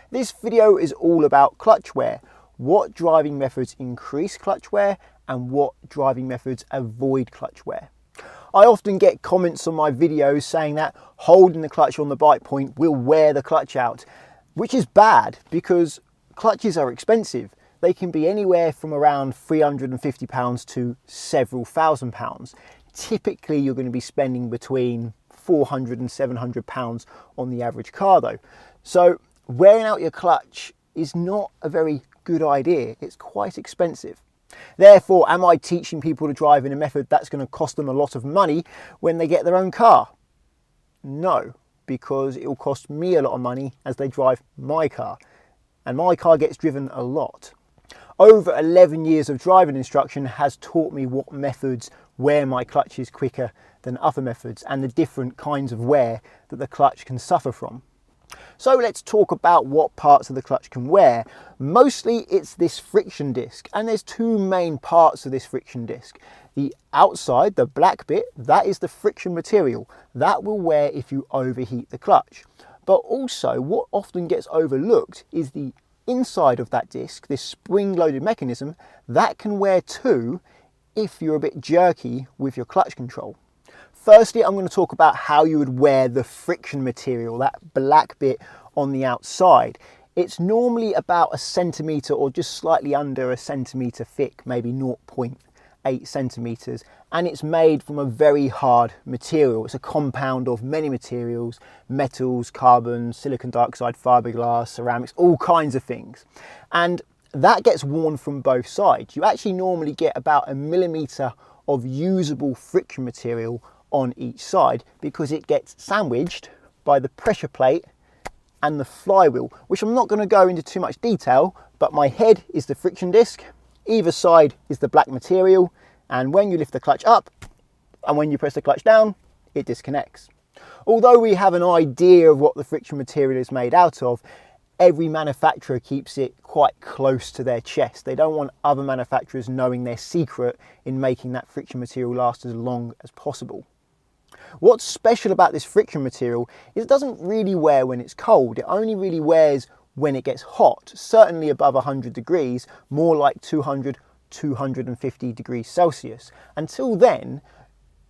This video is all about clutch wear, what driving methods increase clutch wear and what driving methods avoid clutch wear. I often get comments on my videos saying that holding the clutch on the bike point will wear the clutch out, which is bad because clutches are expensive. They can be anywhere from around £350 to several £1,000s. Typically, you're going to be spending between £400 and £700 on the average car though. So wearing out your clutch is not a very good idea. It's quite expensive. Therefore, am I teaching people to drive in a method that's going to cost them a lot of money when they get their own car? No, because it will cost me a lot of money as they drive my car. And my car gets driven a lot. Over 11 years of driving instruction has taught me what methods wear my clutches quicker than other methods and the different kinds of wear that the clutch can suffer from. So let's talk about what parts of the clutch can wear. Mostly it's this friction disc, and there's two main parts of this friction disc. The outside, the black bit, that is the friction material. That will wear if you overheat the clutch. But also what often gets overlooked is the inside of that disc, this spring-loaded mechanism, that can wear too if you're a bit jerky with your clutch control. Firstly, I'm going to talk about how you would wear the friction material, that black bit on the outside. It's normally about 1 centimetre or just slightly under 1 centimetre thick, maybe 0.8 centimetres, and it's made from a very hard material. It's a compound of many materials, metals, carbon, silicon dioxide, fiberglass, ceramics, all kinds of things. And that gets worn from both sides. You actually normally get about 1 millimetre of usable friction material on each side because it gets sandwiched by the pressure plate and the flywheel, which I'm not going to go into too much detail, but my head is the friction disc, either side is the black material, and when you lift the clutch up and when you press the clutch down, it disconnects. Although we have an idea of what the friction material is made out of, every manufacturer keeps it quite close to their chest. They don't want other manufacturers knowing their secret in making that friction material last as long as possible. What's special about this friction material is it doesn't really wear when it's cold. It only really wears when it gets hot, certainly above 100 degrees, more like 200, 250 degrees Celsius. Until then,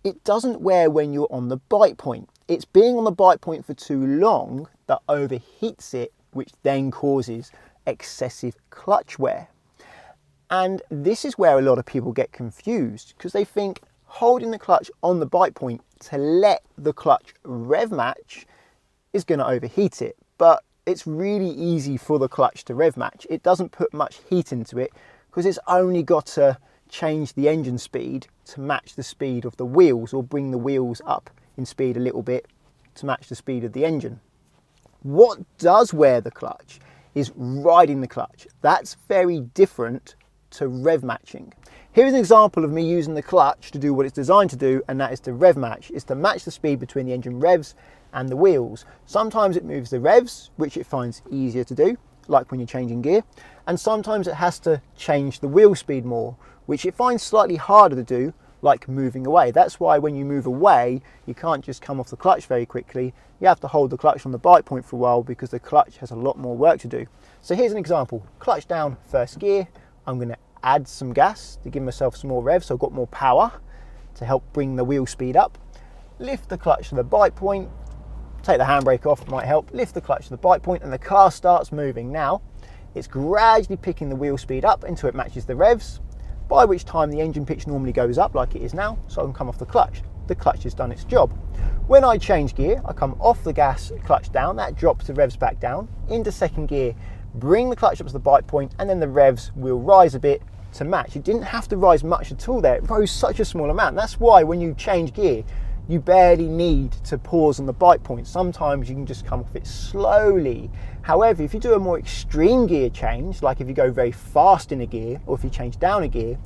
it doesn't wear when you're on the bike point. It's being on the bike point for too long that overheats it, which then causes excessive clutch wear. And this is where a lot of people get confused because they think holding the clutch on the bike point to let the clutch rev match is going to overheat it. But it's really easy for the clutch to rev match. It doesn't put much heat into it because it's only got to change the engine speed to match the speed of the wheels or bring the wheels up in speed a little bit to match the speed of the engine. What does wear the clutch is riding the clutch. That's very different to rev matching. Here's an example of me using the clutch to do what it's designed to do, and that is to rev match. It's to match the speed between the engine revs and the wheels. Sometimes it moves the revs, which it finds easier to do, like when you're changing gear, and sometimes it has to change the wheel speed more, which it finds slightly harder to do, like moving away. That's why when you move away, you can't just come off the clutch very quickly. You have to hold the clutch on the bike point for a while because the clutch has a lot more work to do. So here's an example. Clutch down, first gear. I'm going to add some gas to give myself some more rev, so I've got more power to help bring the wheel speed up. Lift the clutch to the bike point. Take the handbrake off, might help. Lift the clutch to the bike point and the car starts moving. Now, it's gradually picking the wheel speed up until it matches the revs, by which time the engine pitch normally goes up like it is now, so I can come off the clutch. The clutch has done its job. When I change gear, I come off the gas, clutch down, that drops the revs back down, into second gear, bring the clutch up to the bike point, and then the revs will rise a bit to match. It didn't have to rise much at all there, it rose such a small amount. That's why when you change gear, you barely need to pause on the bike point. Sometimes you can just come off it slowly. However, if you do a more extreme gear change, like if you go very fast in a gear, or if you change down a gear,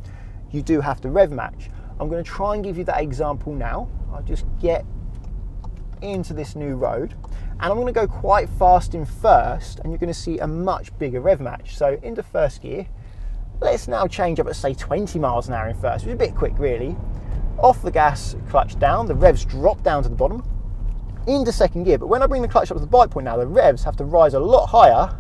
you do have to rev match. I'm going to try and give you that example now. I'll just get into this new road, and I'm going to go quite fast in first, and you're going to see a much bigger rev match. So into first gear, let's now change up at say 20 miles an hour in first, which is a bit quick really. Off the gas, clutch down, the revs drop down to the bottom, into second gear. But when I bring the clutch up to the bike point now, the revs have to rise a lot higher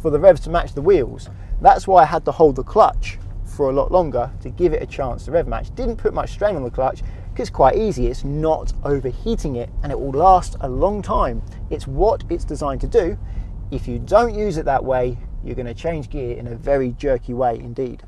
for the revs to match the wheels. That's why I had to hold the clutch for a lot longer to give it a chance to rev match. Didn't put much strain on the clutch because it's quite easy. It's not overheating it and it will last a long time. It's what it's designed to do. If you don't use it that way, you're going to change gear in a very jerky way indeed.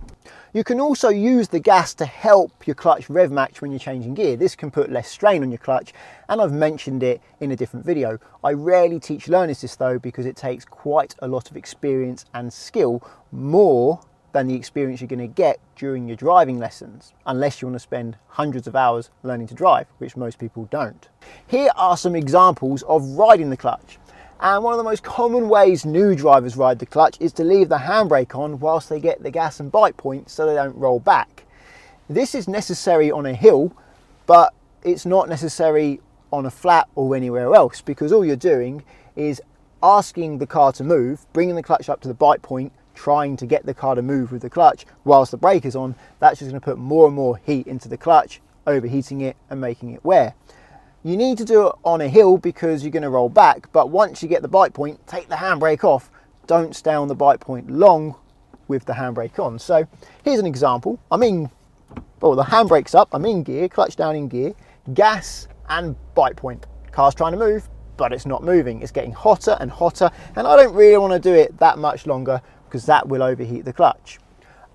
You can also use the gas to help your clutch rev match when you're changing gear. This can put less strain on your clutch, and I've mentioned it in a different video. I rarely teach learners this though, because it takes quite a lot of experience and skill, more than the experience you're going to get during your driving lessons, unless you want to spend hundreds of hours learning to drive, which most people don't. Here are some examples of riding the clutch. And one of the most common ways new drivers ride the clutch is to leave the handbrake on whilst they get the gas and bite point so they don't roll back. This is necessary on a hill, but it's not necessary on a flat or anywhere else, because all you're doing is asking the car to move, bringing the clutch up to the bite point, trying to get the car to move with the clutch whilst the brake is on. That's just going to put more and more heat into the clutch, overheating it and making it wear. You need to do it on a hill because you're going to roll back, but once you get the bite point, take the handbrake off. Don't stay on the bite point long with the handbrake on. So here's an example. The handbrake's up, I'm in gear, clutch down in gear, gas and bite point. Car's trying to move, but it's not moving. It's getting hotter and hotter, and I don't really want to do it that much longer because that will overheat the clutch.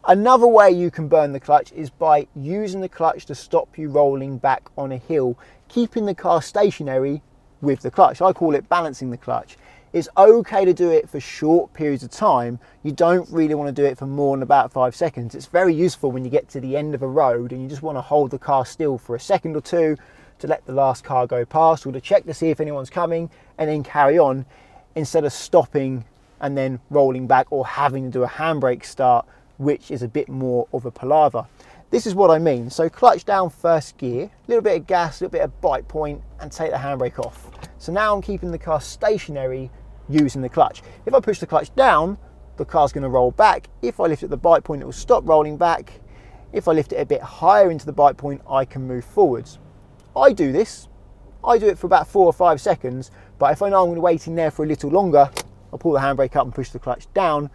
Another way you can burn the clutch is by using the clutch to stop you rolling back on a hill, keeping the car stationary with the clutch. I call it balancing the clutch. It's okay to do it for short periods of time. You don't really want to do it for more than about 5 seconds. It's very useful when you get to the end of a road and you just want to hold the car still for a second or two to let the last car go past, or to check to see if anyone's coming and then carry on, instead of stopping and then rolling back or having to do a handbrake start, which is a bit more of a palaver. This is what I mean. So clutch down first gear, a little bit of gas, a little bit of bite point, and take the handbrake off. So now I'm keeping the car stationary using the clutch. If I push the clutch down, the car's going to roll back. If I lift at the bite point, it will stop rolling back. If I lift it a bit higher into the bite point, I can move forwards. I do this. I do it for about 4 or 5 seconds, but if I know I'm going to wait in there for a little longer, I'll pull the handbrake up and push the clutch down,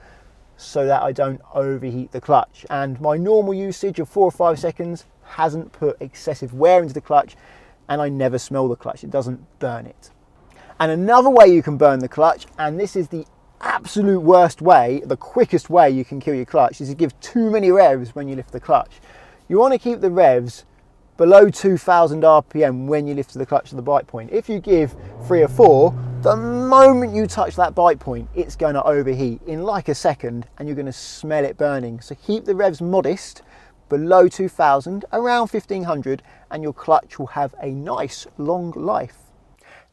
so that I don't overheat the clutch. And my normal usage of 4 or 5 seconds hasn't put excessive wear into the clutch, and I never smell the clutch. It doesn't burn it. And another way you can burn the clutch, and this is the absolute worst way, the quickest way you can kill your clutch, is to give too many revs when you lift the clutch. You want to keep the revs below 2000 RPM when you lift the clutch to the bite point. If you give 3 or 4, the moment you touch that bite point, it's going to overheat in like a second and you're going to smell it burning. So keep the revs modest, below 2000, around 1500, and your clutch will have a nice long life.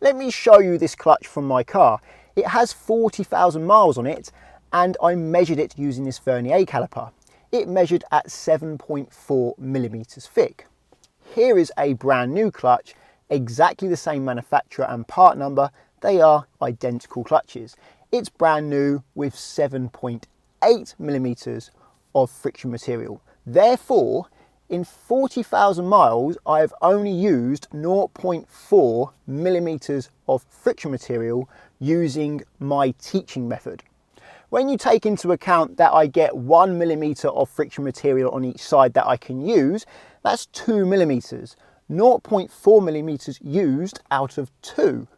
Let me show you this clutch from my car. It has 40,000 miles on it, and I measured it using this vernier caliper. It measured at 7.4 millimeters thick. Here is a brand new clutch, exactly the same manufacturer and part number. They are identical clutches. It's brand new with 7.8 millimeters of friction material. Therefore, in 40,000 miles, I have only used 0.4 millimeters of friction material using my teaching method. When you take into account that I get 1 millimeter of friction material on each side that I can use, that's 2 millimeters. 0.4 millimeters used out of 2.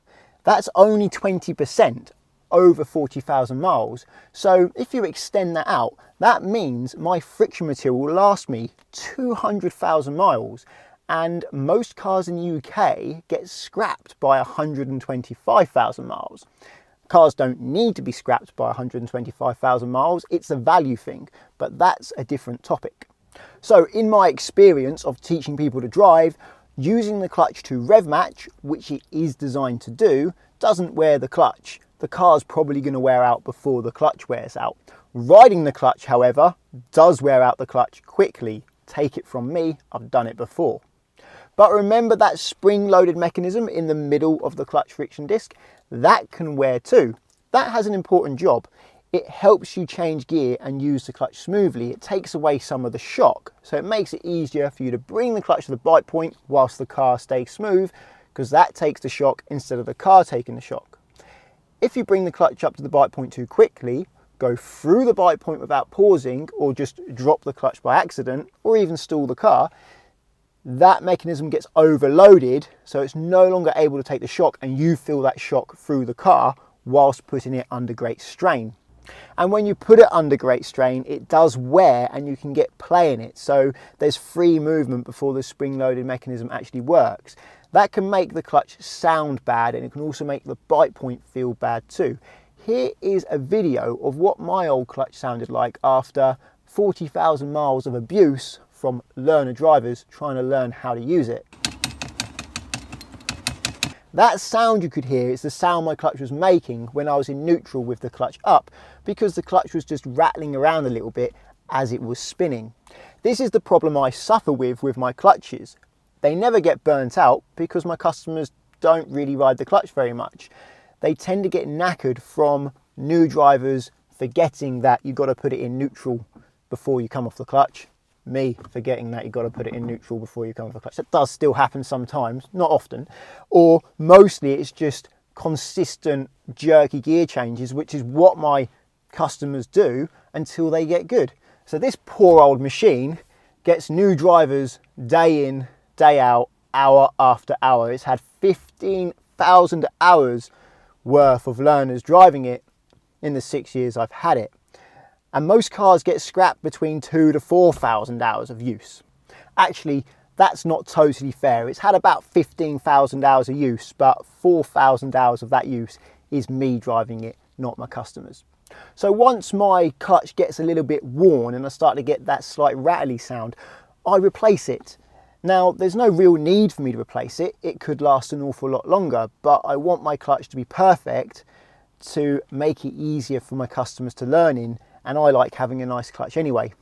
That's only 20% over 40,000 miles. So if you extend that out, that means my friction material will last me 200,000 miles. And most cars in the UK get scrapped by 125,000 miles. Cars don't need to be scrapped by 125,000 miles. It's a value thing, but that's a different topic. So in my experience of teaching people to drive, using the clutch to rev match, which it is designed to do, doesn't wear the clutch. The car's probably going to wear out before the clutch wears out. Riding the clutch, however, does wear out the clutch quickly. Take it from me, I've done it before. But remember that spring-loaded mechanism in the middle of the clutch friction disc? That can wear too. That has an important job. It helps you change gear and use the clutch smoothly. It takes away some of the shock, so it makes it easier for you to bring the clutch to the bite point whilst the car stays smooth, because that takes the shock instead of the car taking the shock. If you bring the clutch up to the bite point too quickly, go through the bite point without pausing, or just drop the clutch by accident, or even stall the car, that mechanism gets overloaded, so it's no longer able to take the shock, and you feel that shock through the car whilst putting it under great strain. And when you put it under great strain, it does wear and you can get play in it. So there's free movement before the spring-loaded mechanism actually works. That can make the clutch sound bad, and it can also make the bite point feel bad too. Here is a video of what my old clutch sounded like after 40,000 miles of abuse from learner drivers trying to learn how to use it. That sound you could hear is the sound my clutch was making when I was in neutral with the clutch up, because the clutch was just rattling around a little bit as it was spinning. This is the problem I suffer with my clutches. They never get burnt out because my customers don't really ride the clutch very much. They tend to get knackered from new drivers forgetting that you've got to put it in neutral before you come off the clutch. Me forgetting that you've got to put it in neutral before you come off the clutch. That does still happen sometimes, not often. Or mostly it's just consistent jerky gear changes, which is what my customers do until they get good. So this poor old machine gets new drivers day in, day out, hour after hour. It's had 15,000 hours worth of learners driving it in the 6 years I've had it. And most cars get scrapped between 2,000 to 4,000 hours of use. Actually, that's not totally fair. It's had about 15,000 hours of use, but 4,000 hours of that use is me driving it, not my customers. So once my clutch gets a little bit worn and I start to get that slight rattly sound, I replace it. Now, there's no real need for me to replace it. It could last an awful lot longer, but I want my clutch to be perfect to make it easier for my customers to learn in. And I like having a nice clutch anyway.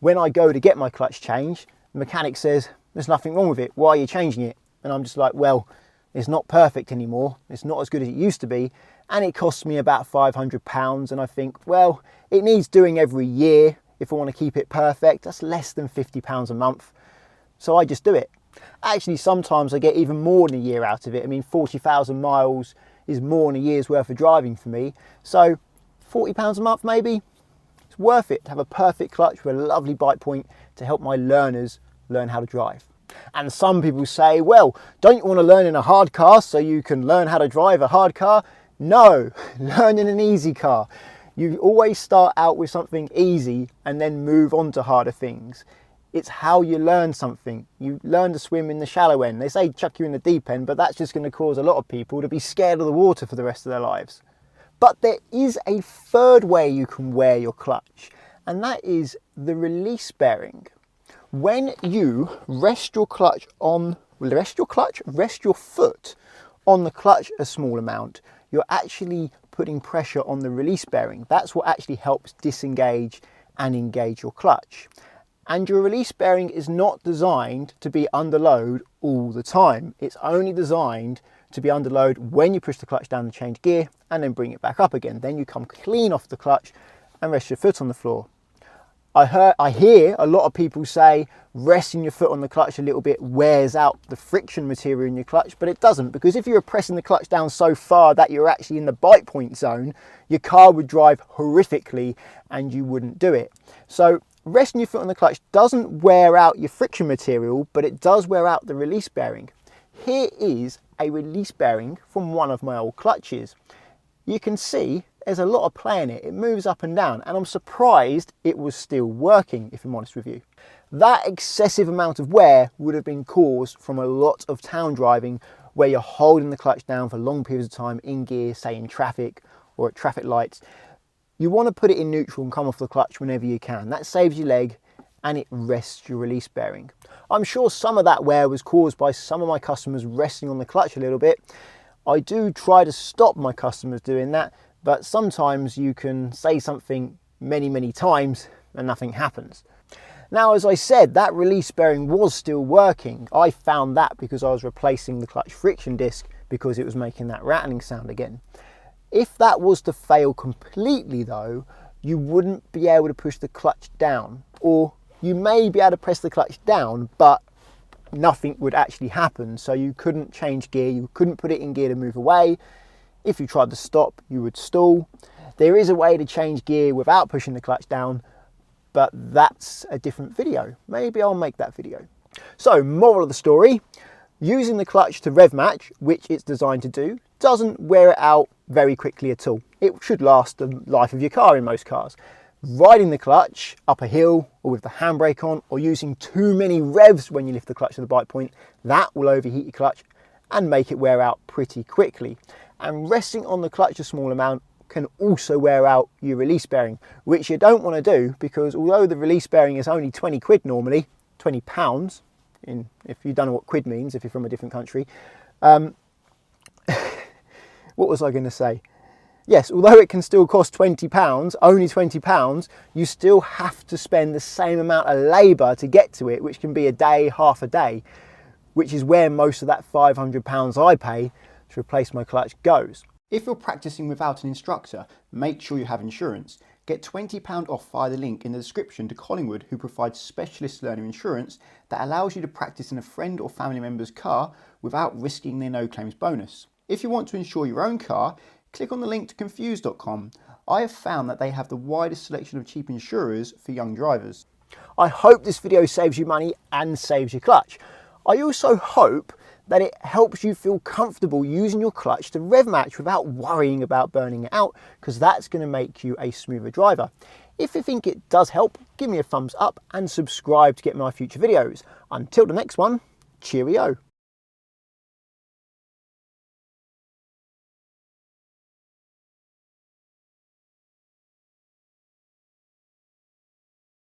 When I go to get my clutch changed, the mechanic says, there's nothing wrong with it, why are you changing it? And I'm just like, well, it's not perfect anymore. It's not as good as it used to be. And it costs me about £500. And I think, well, it needs doing every year. If I want to keep it perfect, that's less than £50 a month. So I just do it. Actually, sometimes I get even more than a year out of it. I mean, 40,000 miles is more than a year's worth of driving for me. So £40 a month maybe. It's worth it to have a perfect clutch with a lovely bite point to help my learners learn how to drive. And some people say, well, don't you want to learn in a hard car so you can learn how to drive a hard car? No, learn in an easy car. You always start out with something easy and then move on to harder things. It's how you learn something. You learn to swim in the shallow end. They say chuck you in the deep end, but that's just going to cause a lot of people to be scared of the water for the rest of their lives. But there is a third way you can wear your clutch, and that is the release bearing. When you rest your foot on the clutch a small amount, you're actually putting pressure on the release bearing. That's what actually helps disengage and engage your clutch. And your release bearing is not designed to be under load all the time. It's only designed to be under load when you push the clutch down to change gear and then bring it back up again. Then you come clean off the clutch and rest your foot on the floor. I hear a lot of people say resting your foot on the clutch a little bit wears out the friction material in your clutch, but it doesn't, because if you were pressing the clutch down so far that you're actually in the bite point zone, your car would drive horrifically and you wouldn't do it. So resting your foot on the clutch doesn't wear out your friction material, but it does wear out the release bearing. Here is a release bearing from one of my old clutches. You can see there's a lot of play in it. It moves up and down, and I'm surprised it was still working, if I'm honest with you. That excessive amount of wear would have been caused from a lot of town driving where you're holding the clutch down for long periods of time in gear, say in traffic or at traffic lights. You want to put it in neutral and come off the clutch whenever you can. That saves your leg and it rests your release bearing. I'm sure some of that wear was caused by some of my customers resting on the clutch a little bit. I do try to stop my customers doing that, but sometimes you can say something many times and nothing happens. Now, as I said, that release bearing was still working. I found that because I was replacing the clutch friction disc because it was making that rattling sound again. If that was to fail completely though, you wouldn't be able to push the clutch down, or you may be able to press the clutch down, but nothing would actually happen. So you couldn't change gear, you couldn't put it in gear to move away. If you tried to stop, you would stall. There is a way to change gear without pushing the clutch down, but that's a different video. Maybe I'll make that video. So, moral of the story, using the clutch to rev match, which it's designed to do, doesn't wear it out very quickly at all. It should last the life of your car in most cars. Riding the clutch up a hill or with the handbrake on, or using too many revs when you lift the clutch to the bite point, that will overheat your clutch and make it wear out pretty quickly. And resting on the clutch a small amount can also wear out your release bearing, which you don't want to do, because although the release bearing is only 20 quid normally, 20 pounds, if you don't know what quid means, if you're from a different country. What was I going to say? Yes, although it can still cost £20, only £20, you still have to spend the same amount of labour to get to it, which can be a day, half a day, which is where most of that £500 I pay to replace my clutch goes. If you're practicing without an instructor, make sure you have insurance. Get £20 off via the link in the description to Collingwood, who provides specialist learner insurance that allows you to practice in a friend or family member's car without risking their no claims bonus. If you want to insure your own car, click on the link to confused.com. I have found that they have the widest selection of cheap insurers for young drivers. I hope this video saves you money and saves your clutch. I also hope that it helps you feel comfortable using your clutch to rev match without worrying about burning it out, because that's going to make you a smoother driver. If you think it does help, give me a thumbs up and subscribe to get my future videos. Until the next one, cheerio.